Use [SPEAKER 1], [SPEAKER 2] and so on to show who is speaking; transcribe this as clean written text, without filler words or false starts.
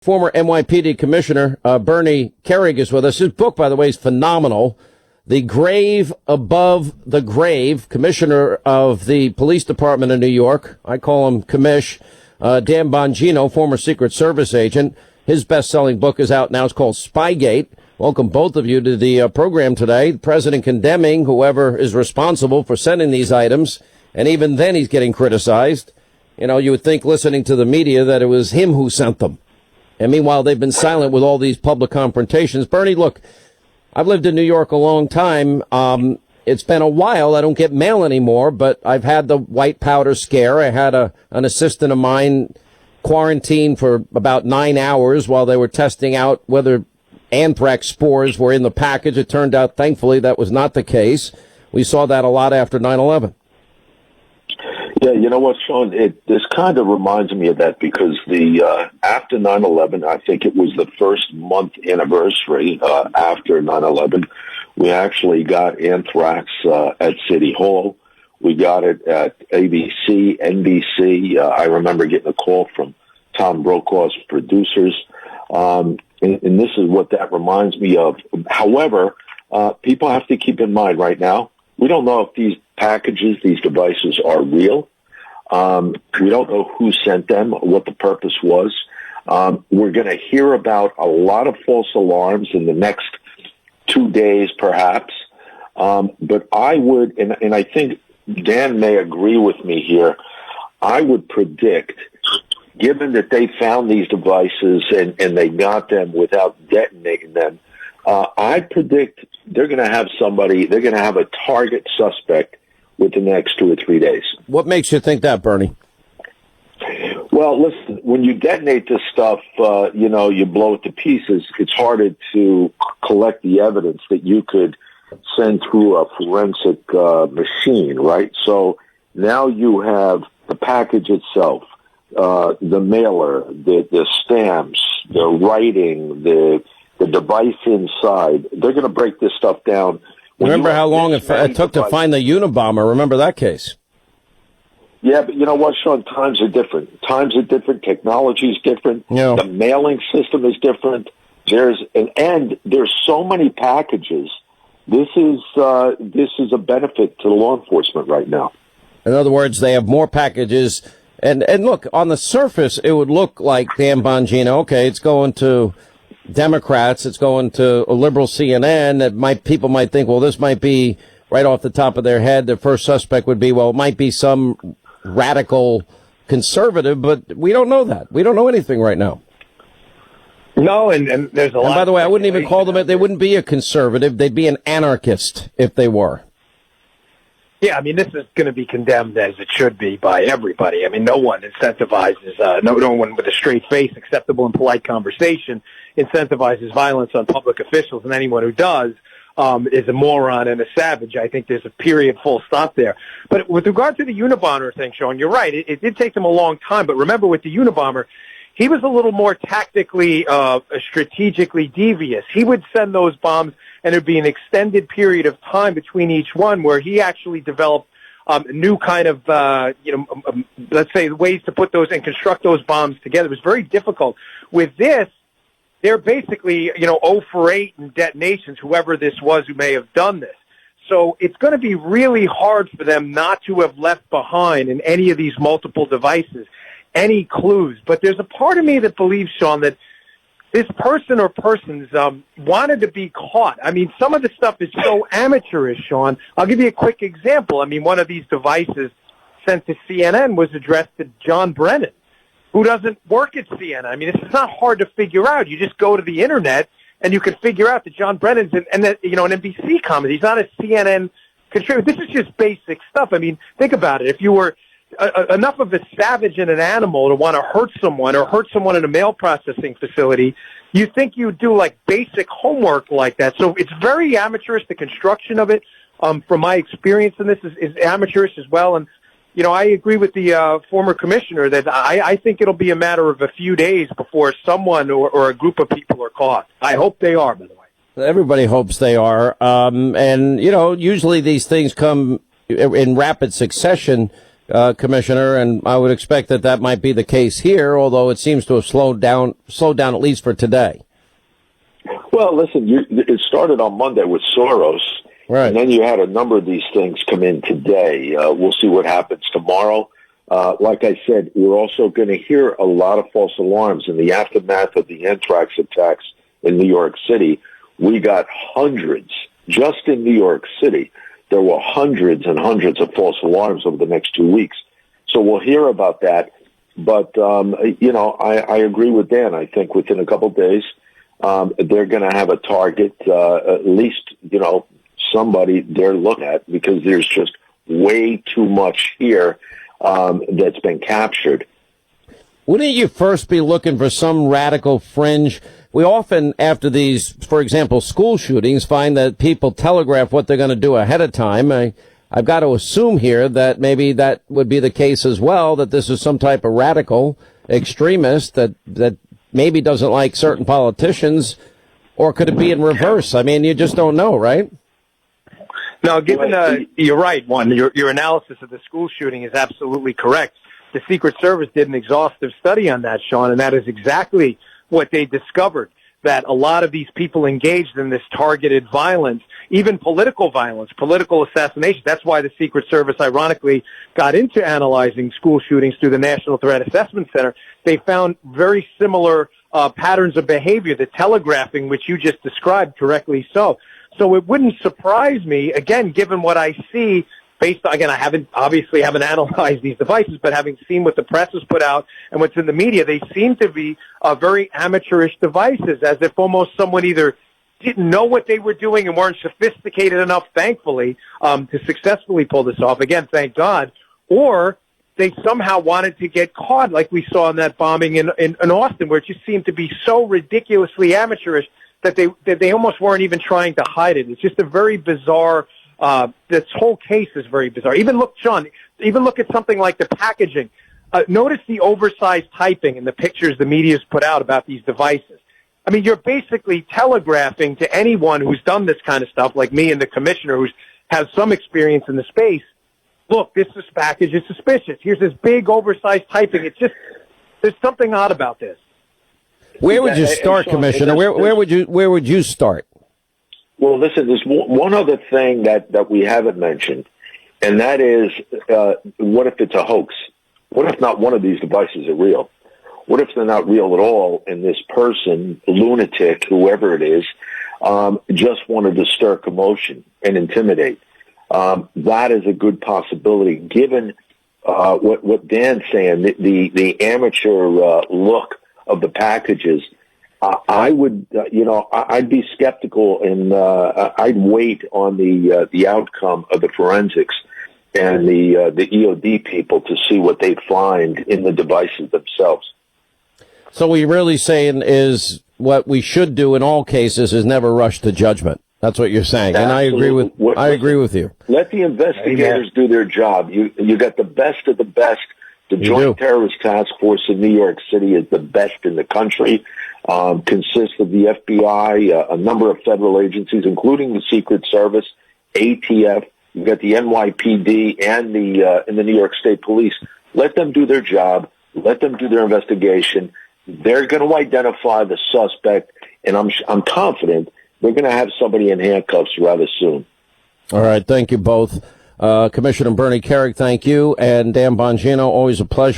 [SPEAKER 1] Former NYPD Commissioner Bernie Kerrig is with us. His book, by the way, is phenomenal. The Grave Above the Grave, Commissioner of the Police Department of New York. I call him Commish. Dan Bongino, former Secret Service agent. His best-selling book is out now. It's called Spygate. Welcome both of you to the program today. The president condemning whoever is responsible for sending these items, and even then he's getting criticized. You know, you would think, listening to the media, that it was him who sent them. And meanwhile, they've been silent with all these public confrontations. Bernie, look, I've lived in New York a long time. It's been a while. I don't get mail anymore, but I've had the white powder scare. I had an assistant of mine quarantined for about 9 hours while they were testing out whether anthrax spores were in the package. It turned out, thankfully, that was not the case. We saw that a lot after 9/11.
[SPEAKER 2] Yeah, you know what, Sean? This kind of reminds me of that because after 9/11, I think it was the first month anniversary after 9/11, we actually got anthrax at City Hall. We got it at ABC, NBC. I remember getting a call from Tom Brokaw's producers. And this is what that reminds me of. However, people have to keep in mind right now, we don't know if these packages, these devices are real. We don't know who sent them, what the purpose was. We're going to hear about a lot of false alarms in the next 2 days, perhaps. But I would, and I think Dan may agree with me here, I would predict, given that they found these devices and they got them without detonating them, I predict they're going to have a target suspect within the next 2 or 3 days.
[SPEAKER 1] What makes you think that, Bernie?
[SPEAKER 2] Well, listen, when you detonate this stuff, you blow it to pieces. It's harder to collect the evidence that you could send through a forensic machine, right? So now you have the package itself, the mailer, the stamps, the writing, the device inside. They're going to break this stuff down.
[SPEAKER 1] Remember how long it took to find the Unabomber? Remember that case?
[SPEAKER 2] Yeah, but you know what, Sean? Times are different. Technology is different.
[SPEAKER 1] Yeah.
[SPEAKER 2] The mailing system is different. There's so many packages. This is a benefit to law enforcement right now.
[SPEAKER 1] In other words, they have more packages. And look, on the surface, it would look like Dan Bongino. Okay, it's going to Democrats. It's going to a liberal CNN. People might think, well, this might be right off the top of their head. Their first suspect would be, well, it might be some radical conservative, but we don't know that. We don't know anything right now.
[SPEAKER 3] No, and there's a lot.
[SPEAKER 1] And by the way, I wouldn't even call them, they wouldn't be a conservative. They'd be an anarchist if they were.
[SPEAKER 3] Yeah, I mean, this is going to be condemned as it should be by everybody. I mean, no one incentivizes, no one with a straight face, acceptable and polite conversation incentivizes violence on public officials, and anyone who does is a moron and a savage. I think there's a period, full stop there. But with regard to the Unabomber thing, Sean, you're right. It did take them a long time, but remember with the Unabomber, he was a little more tactically, strategically devious. He would send those bombs, and there'd be an extended period of time between each one where he actually developed new kind of, let's say, ways to put those and construct those bombs together. It was very difficult. With this, they're basically, 0 for 8 in detonations, whoever this was who may have done this. So it's going to be really hard for them not to have left behind in any of these multiple devices any clues. But there's a part of me that believes, Sean, that this person or persons wanted to be caught. I mean, some of the stuff is so amateurish, Sean. I'll give you a quick example. I mean, one of these devices sent to CNN was addressed to John Brennan, who doesn't work at CNN. I mean, it's not hard to figure out. You just go to the Internet, and you can figure out that John Brennan's an NBC comment. He's not a CNN contributor. This is just basic stuff. I mean, think about it. If you were enough of a savage and an animal to want to hurt someone or hurt someone in a mail processing facility, you think you'd do like basic homework like that. So it's very amateurish. The construction of it, from my experience in this, is amateurish as well. And, I agree with the former commissioner that I think it'll be a matter of a few days before someone or a group of people are caught. I hope they are, by the way.
[SPEAKER 1] Everybody hopes they are. And, usually these things come in rapid succession. Commissioner, and I would expect that might be the case here, although it seems to have slowed down at least for today.
[SPEAKER 2] Well, listen, it started on Monday with Soros,
[SPEAKER 1] right,
[SPEAKER 2] and then you had a number of these things come in today. We'll see what happens tomorrow. Like I said, we're also going to hear a lot of false alarms in the aftermath of the anthrax attacks in New York City. We got hundreds, just in New York City. There were hundreds and hundreds of false alarms over the next 2 weeks. So we'll hear about that. But, I agree with Dan. I think within a couple of days, they're going to have a target, at least, somebody they're looking at, because there's just way too much here that's been captured.
[SPEAKER 1] Wouldn't you first be looking for some radical fringe? We often, after these, for example, school shootings, find that people telegraph what they're going to do ahead of time. I've got to assume here that maybe that would be the case as well, that this is some type of radical extremist that maybe doesn't like certain politicians, or could it be in reverse? I mean, you just don't know, right?
[SPEAKER 3] No, given you're right, your analysis of the school shooting is absolutely correct. The Secret Service did an exhaustive study on that, Sean, and that is exactly what they discovered, that a lot of these people engaged in this targeted violence, even political violence, political assassination. That's why the Secret Service, ironically, got into analyzing school shootings through the National Threat Assessment Center. They found very similar patterns of behavior, the telegraphing, which you just described correctly so. So it wouldn't surprise me, again, given what I see, based on, again, I haven't analyzed these devices, but having seen what the press has put out and what's in the media, they seem to be very amateurish devices, as if almost someone either didn't know what they were doing and weren't sophisticated enough, thankfully, to successfully pull this off. Again, thank God. Or they somehow wanted to get caught, like we saw in that bombing in Austin, where it just seemed to be so ridiculously amateurish that they almost weren't even trying to hide it. It's just a very bizarre. This whole case is very bizarre. Even look at something like the packaging. Notice the oversized typing in the pictures the media's put out about these devices. I mean, you're basically telegraphing to anyone who's done this kind of stuff, like me and the commissioner, who has some experience in the space. Look, this package is suspicious. Here's this big oversized typing. It's just, there's something odd about this.
[SPEAKER 1] Where would you start, Commissioner? Where would you start?
[SPEAKER 2] Well, listen, there's one other thing that we haven't mentioned, and that is, what if it's a hoax? What if not one of these devices are real? What if they're not real at all, and this person, lunatic, whoever it is, just wanted to stir commotion and intimidate? That is a good possibility, given what Dan's saying, the amateur look of the packages. I would, I'd be skeptical, and I'd wait on the outcome of the forensics and the EOD people to see what they find in the devices themselves.
[SPEAKER 1] So what you're really saying is what we should do in all cases is never rush to judgment. That's what you're saying,
[SPEAKER 2] Absolutely.
[SPEAKER 1] And I agree with you.
[SPEAKER 2] Let the investigators do their job. You got the best of the best. The Joint Terrorist Task Force in New York City is the best in the country. Consists of the FBI, a number of federal agencies, including the Secret Service, ATF. You've got the NYPD and the New York State Police. Let them do their job. Let them do their investigation. They're going to identify the suspect, and I'm confident they're going to have somebody in handcuffs rather soon.
[SPEAKER 1] All right. Thank you both. Commissioner Bernie Kerik, thank you. And Dan Bongino, always a pleasure.